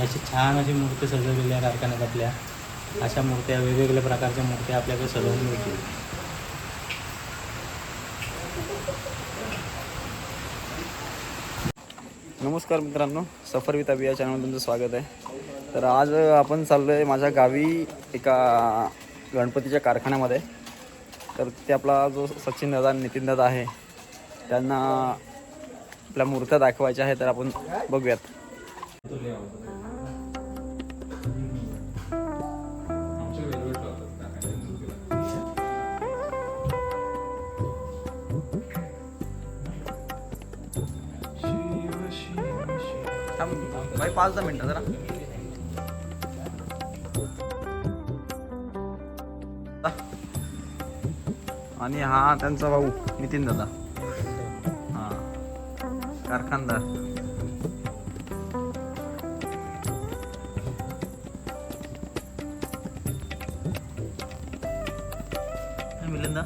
अशी छान अशी मूर्ती सजवलेल्या कारखान्यात आपल्या अशा मूर्त्या वेगवेगळ्या प्रकारच्या मूर्त्या आपल्याकडे सजवून मिळतील. नमस्कार मित्रांनो, सफर विथ अभि या चॅनलमध्ये तुमचं स्वागत आहे. तर आज आपण चाललो आहे माझ्या गावी एका गणपतीच्या कारखान्यामध्ये. तर ते आपला जो सचिन दादा नितीन दादा आहे त्यांना आपल्या मूर्त्या दाखवायच्या आहे. तर आपण बघूयात. भाई 5-10 मिनटं जरा. आणि हा त्यांचा भाऊ नितीन दादा, हा कारखानदार. मिलिंदा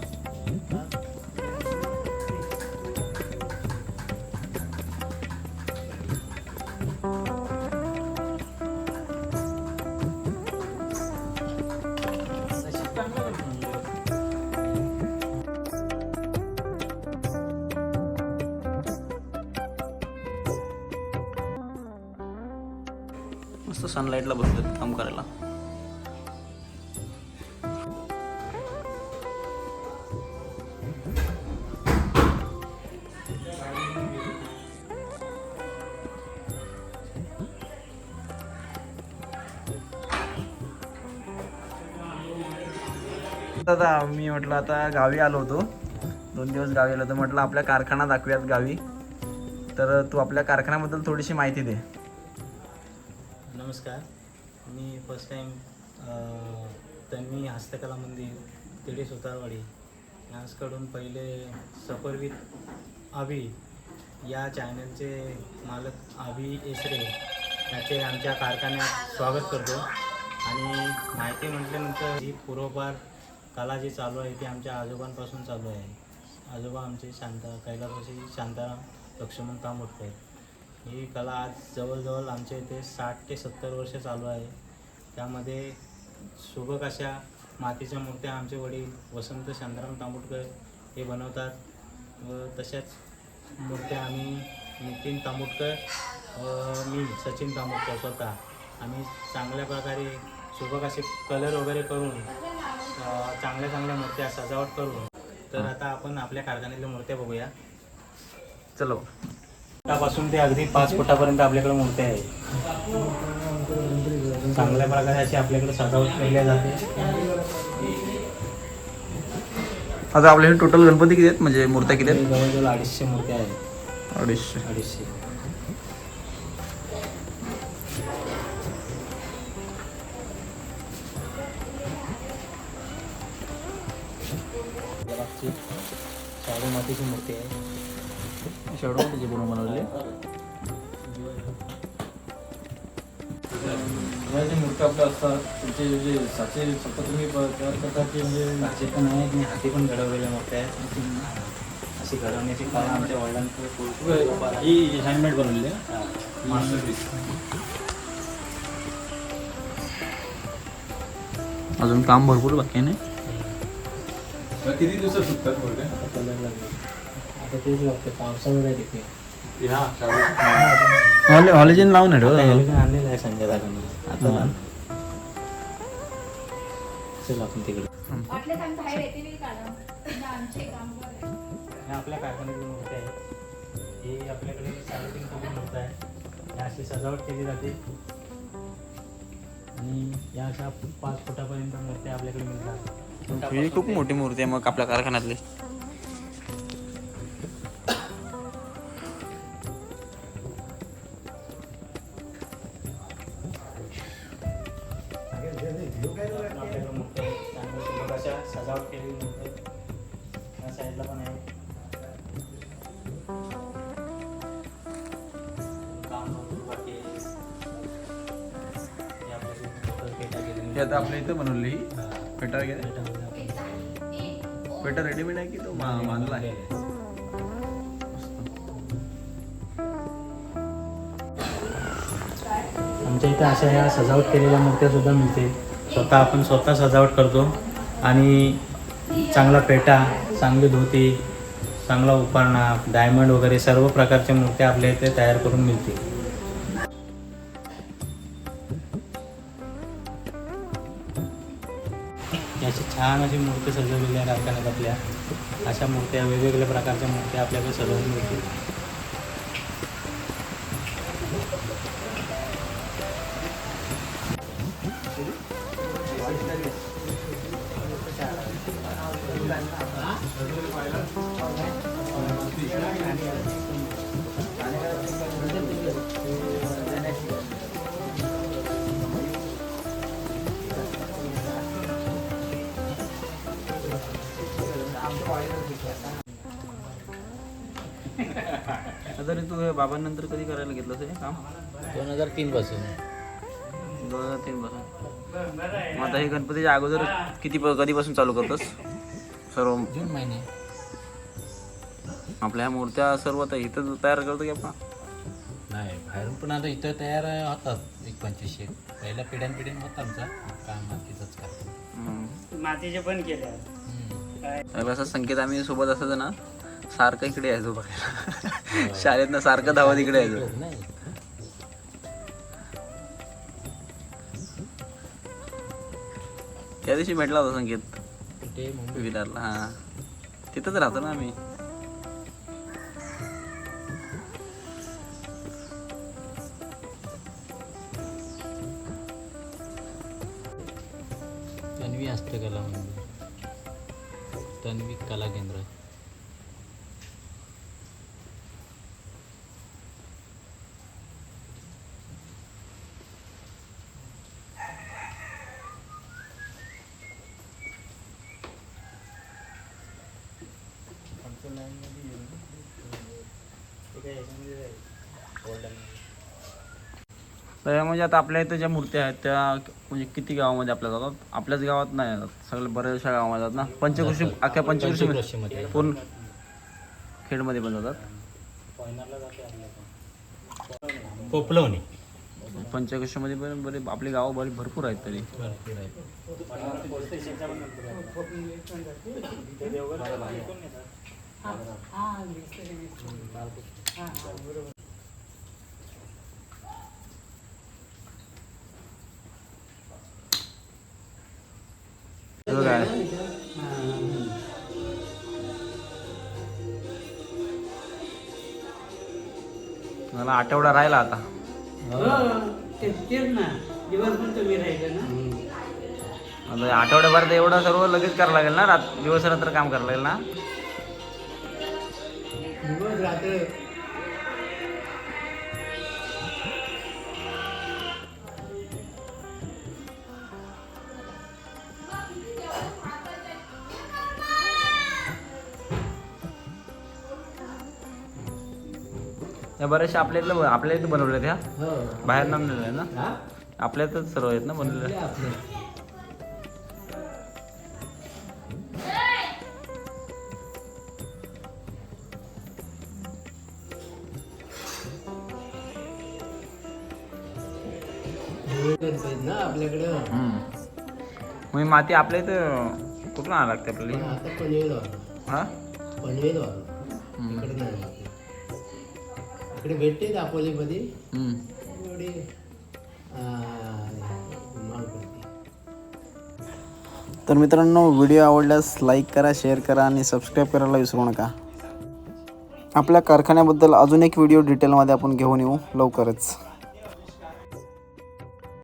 मस्त सनलाईटला बसलेत काम करायला. दादा मी म्हटलं आता गावी आलो होतो, 2 दिवस गावी आलो होतो. म्हटलं आपल्या कारखाना दाखवूयात गावी. तर तू आपल्या कारखान्याबद्दल थोडीशी माहिती दे. नमस्कार, मी फर्स्ट टाईम तन्वी हस्तकला मंदिर तिडे सुतारवाडी यांच्याकडून पहिले सफर विथ अभि या चॅनलचे मालक अभि एसरे याचे आमच्या कारखान्यात स्वागत करतो. आणि माहिती म्हटल्यानंतर जी पूर्वपार कला जी चालू आहे ती आमच्या आजोबांपासून चालू आहे. आजोबा आमचे कैलासवासी शांताराम लक्ष्मण तांबोटकर. ही कला आज जवळजवळ आमच्या इथे 60 ते 70 वर्ष चालू आहे. त्यामध्ये सुबक अशा मातीच्या मूर्त्या आमचे वडील वसंत शांताराम तांबोटकर हे बनवतात. व तशाच मूर्त्या आम्ही नितीन तांबोटकर व मी सचिन तांबोटकर स्वतः आम्ही चांगल्या प्रकारे सुबक असे कलर वगैरे करून चांगल्या मूर्त्या सजावट करून. तर आता आपण आपल्या कारखान्यातल्या मूर्त्या बघूया. चलो. फुटापासून ते अगदी 5 फुटापर्यंत आपल्याकडे मूर्त्या आहे. चांगल्या प्रकारे अशी आपल्याकडे सजावट केल्या जाते. आता आपल्या हे टोटल गणपती किती आहेत, म्हणजे मूर्त्या किती आहेत? जवळजवळ 250 मूर्त्या आहेत. 250. शाडू मातीची मूर्ती आहे. शेवटं त्याचे पूर्ण बनवले. मूर्त्या आपल्या असतात तुमचे जे साचे फक्त तुम्ही तयार करतात ते म्हणजे साचे पण आहेत आणि हाती पण घडवलेल्या मूर्त्या आहेत. अशी घडवण्याची कला आमच्या वडिलांकडे ही हँडमेड बनवलेली आहे. मास्टरपीस. अजून काम भरपूर बाकी आहे. किती दिवसात सुटतात मूर्त्या? आता कलर लागले. आता तेच लागतं पावसाळ्यात आहे तिथे. हॉलेजन लावून आणलेलं आहे संजय दादांनी. आता चल आपण तिकडे. आपल्या कारखान्यातली मूर्ती आहे. ही आपल्याकडे 3.5 कोटी मूर्ती आहे. या अशी सजावट केली जाते आणि या अशा 5 फुटापर्यंत मूर्त्या आपल्याकडे मिळतात. ही खूप मोठी मूर्ती आहे मग आपल्या कारखान्यातली. सजावट केलेली मूर्ती या साईडला पण आहे. काम बाकी हे आता आपल्या इथं बनवली पेटा वगैरे. पेटा रेडीमेड आहे की तो बांधला आहे? आमच्या इथं अशा ह्या सजावट केलेल्या मूर्त्यासुद्धा मिळते. आपण स्वतः सजावट करतो आणि चांगला पेटा, चांगली धोती, चांगला उपरणा, डायमंड वगैरे सर्व प्रकारच्या मूर्त्या आपल्या इथे तयार करून मिळतील. अशी छान अशी मूर्ती सजवलेल्या कारखान्यात आपल्या अशा मूर्त्या, वेगवेगळ्या प्रकारच्या मूर्त्या आपल्याकडे सजवून मिळतील. तरी तू हे बाबांनंतर कधी करायला घेतलं हे काम? 2003 पासून. 2003 पासून. मग आता हे गणपतीच्या अगोदर कधीपासून चालू करतोस सर्व? जून महिने. आपल्या ह्या मूर्त्या सर्व आता इथं तयार करतो की आपण? नाही, बाहेरून पण आता इथं तयार होतात 25-1. पहिल्या पिढ्यान होता आमचा काम तिथंच करतो. मातीचे पण केले. असा संकेत आम्ही सोबत असायचो ना, सारखं इकडे यायचो बघायला. शाळेत ना सारखं धावत इकडे यायचो. नाही त्या दिवशी भेटला होता संकेत कुठे मुंबई. विरारला. हा, तिथंच राहतो ना आम्ही. तन्वी हस्तकला मंदिर, तन्वी कला केंद्र. तर म्हणजे आता आपल्या इथं ज्या मूर्त्या आहेत त्या म्हणजे किती गावामध्ये आपल्या जातात? आपल्याच गावात नाही येतात, सगळ्या बऱ्याचशा गावामध्ये जातात ना. पंचकृषी, अख्ख्या पंचकृषी पंचक्रोशीमध्ये. पूर्ण खेडमध्ये पण जातात. पोपलवणी पंचकृषीमध्ये पण बरे आपली गावं बरी भरपूर आहेत तरी. भरपूर आहे. काय मला आठवडा राहिला आता. तेच ना, दिवसभर तुम्ही राहिले ना. आता आठवड्याभरात एवढं सर्व लगेच करावं लागेल ना. दिवस रात्र काम करावं लागेल ना. दिवस रात्र. या बऱ्याचशा आपल्या इथं बनवल्या त्या बाहेर नाम नेलं ना. आपल्या इथंच सर्व आहेत ना बनवलेल्या. ना आपल्याकडं. मग माती आपल्या इथं कुठून आणावं लागते आपल्याला? आता पनवेल हा, पनवेल इकडे नाही. इकडे भेटते दापोलीमध्ये एवढी माल पडते. तर मित्रांनो, व्हिडिओ आवडल्यास लाईक करा, शेअर करा आणि सबस्क्राईब करायला विसरू नका. आपल्या कारखान्याबद्दल अजून एक व्हिडिओ डिटेलमध्ये आपण घेऊन येऊ लवकरच.